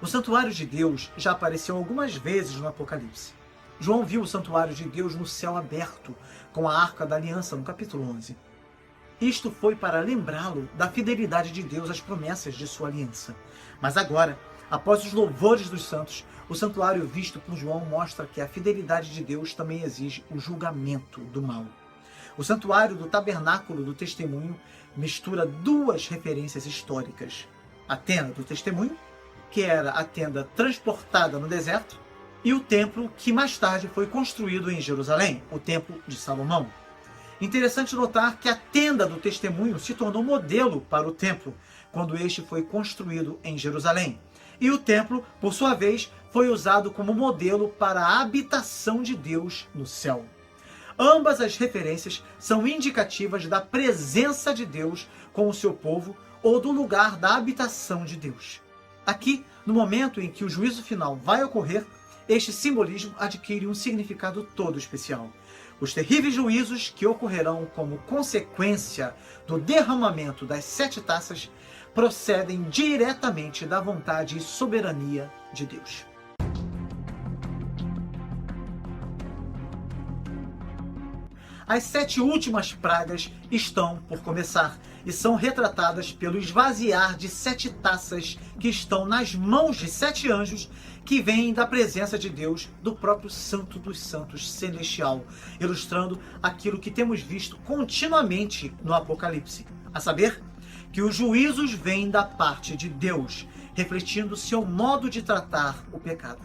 O santuário de Deus já apareceu algumas vezes no Apocalipse. João viu o santuário de Deus no céu aberto, com a Arca da Aliança, no capítulo 11. Isto foi para lembrá-lo da fidelidade de Deus às promessas de sua aliança. Mas agora, após os louvores dos santos, o santuário visto por João mostra que a fidelidade de Deus também exige o julgamento do mal. O santuário do tabernáculo do testemunho mistura duas referências históricas. A tenda do testemunho, que era a tenda transportada no deserto, e o templo que mais tarde foi construído em Jerusalém, o Templo de Salomão. Interessante notar que a tenda do testemunho se tornou modelo para o templo, quando este foi construído em Jerusalém. E o templo, por sua vez, foi usado como modelo para a habitação de Deus no céu. Ambas as referências são indicativas da presença de Deus com o seu povo ou do lugar da habitação de Deus. Aqui, no momento em que o juízo final vai ocorrer, este simbolismo adquire um significado todo especial. Os terríveis juízos que ocorrerão como consequência do derramamento das 7 taças procedem diretamente da vontade e soberania de Deus. As 7 últimas pragas estão por começar e são retratadas pelo esvaziar de 7 taças que estão nas mãos de 7 anjos que vêm da presença de Deus, do próprio Santo dos Santos celestial, ilustrando aquilo que temos visto continuamente no Apocalipse, a saber, que os juízos vêm da parte de Deus, refletindo seu modo de tratar o pecado.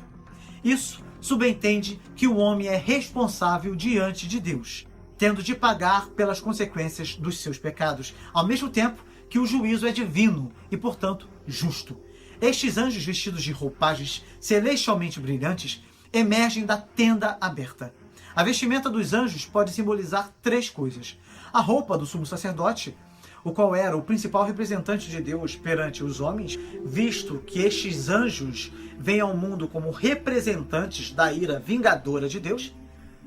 Isso subentende que o homem é responsável diante de Deus, tendo de pagar pelas consequências dos seus pecados, ao mesmo tempo que o juízo é divino e, portanto, justo. Estes anjos vestidos de roupagens celestialmente brilhantes emergem da tenda aberta. A vestimenta dos anjos pode simbolizar 3 coisas. A roupa do sumo sacerdote, o qual era o principal representante de Deus perante os homens, visto que estes anjos vêm ao mundo como representantes da ira vingadora de Deus.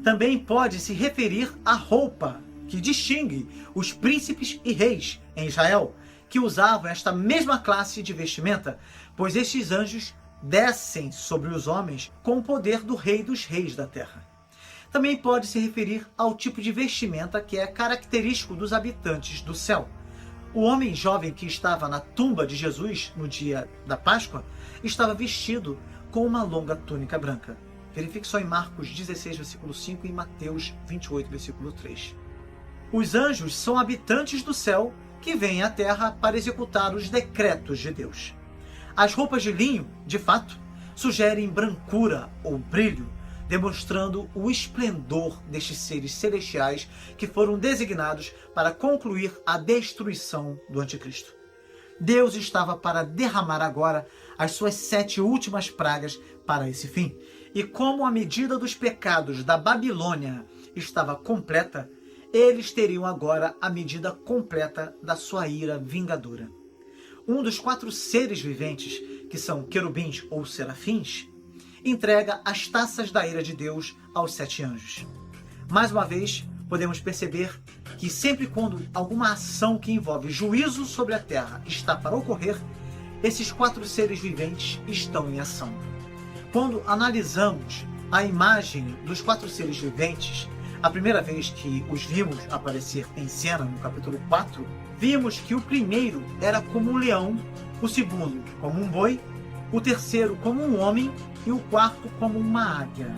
Também pode se referir à roupa que distingue os príncipes e reis em Israel, que usavam esta mesma classe de vestimenta, pois estes anjos descem sobre os homens com o poder do Rei dos Reis da Terra. Também pode se referir ao tipo de vestimenta que é característico dos habitantes do céu. O homem jovem que estava na tumba de Jesus no dia da Páscoa estava vestido com uma longa túnica branca. Verifique só em Marcos 16, versículo 5 e em Mateus 28, versículo 3. Os anjos são habitantes do céu que vêm à terra para executar os decretos de Deus. As roupas de linho, de fato, sugerem brancura ou brilho, demonstrando o esplendor destes seres celestiais que foram designados para concluir a destruição do anticristo. Deus estava para derramar agora as suas 7 últimas pragas para esse fim. E como a medida dos pecados da Babilônia estava completa, eles teriam agora a medida completa da sua ira vingadora. Um dos 4 seres viventes, que são querubins ou serafins, entrega as taças da ira de Deus aos 7 anjos. Mais uma vez, podemos perceber que sempre quando alguma ação que envolve juízo sobre a terra está para ocorrer, esses 4 seres viventes estão em ação. Quando analisamos a imagem dos 4 seres viventes, a primeira vez que os vimos aparecer em cena, no capítulo 4, vimos que o primeiro era como um leão, o segundo como um boi, o terceiro como um homem e o quarto como uma águia.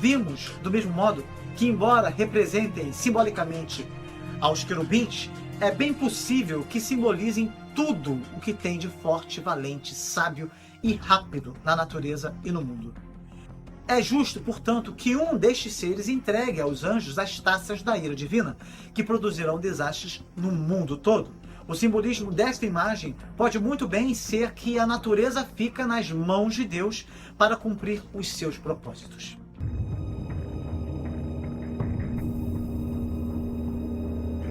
Vimos, do mesmo modo, que embora representem simbolicamente aos querubins, é bem possível que simbolizem tudo o que tem de forte, valente, sábio e rápido na natureza e no mundo. É justo, portanto, que um destes seres entregue aos anjos as taças da ira divina, que produzirão desastres no mundo todo. O simbolismo desta imagem pode muito bem ser que a natureza fica nas mãos de Deus para cumprir os seus propósitos.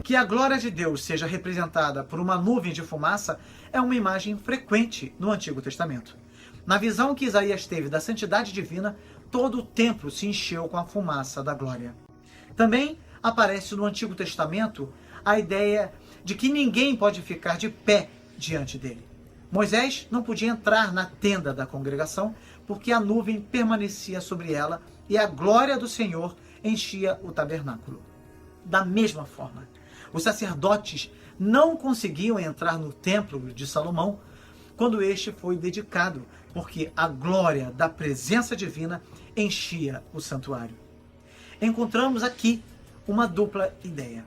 Que a glória de Deus seja representada por uma nuvem de fumaça é uma imagem frequente no Antigo Testamento. Na visão que Isaías teve da santidade divina, todo o templo se encheu com a fumaça da glória. Também aparece no Antigo Testamento a ideia de que ninguém pode ficar de pé diante dele. Moisés não podia entrar na tenda da congregação porque a nuvem permanecia sobre ela e a glória do Senhor enchia o tabernáculo. Da mesma forma, os sacerdotes não conseguiam entrar no templo de Salomão quando este foi dedicado, porque a glória da presença divina enchia o santuário. Encontramos aqui uma dupla ideia.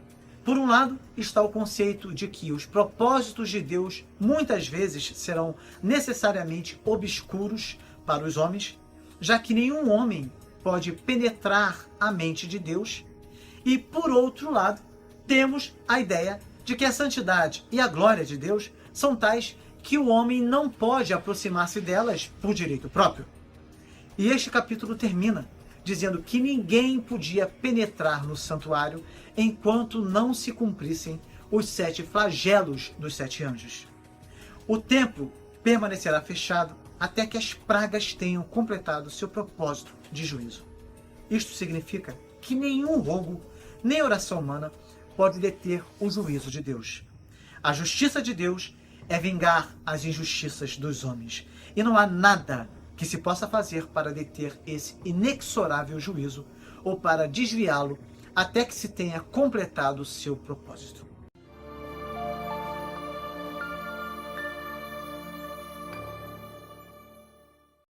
Por um lado, está o conceito de que os propósitos de Deus muitas vezes serão necessariamente obscuros para os homens, já que nenhum homem pode penetrar a mente de Deus. E, por outro lado, temos a ideia de que a santidade e a glória de Deus são tais que o homem não pode aproximar-se delas por direito próprio. E este capítulo termina dizendo que ninguém podia penetrar no santuário enquanto não se cumprissem os 7 flagelos dos 7 anjos. O templo permanecerá fechado até que as pragas tenham completado seu propósito de juízo. Isto significa que nenhum rogo, nem oração humana pode deter o juízo de Deus. A justiça de Deus é vingar as injustiças dos homens, e não há nada que se possa fazer para deter esse inexorável juízo ou para desviá-lo até que se tenha completado seu propósito.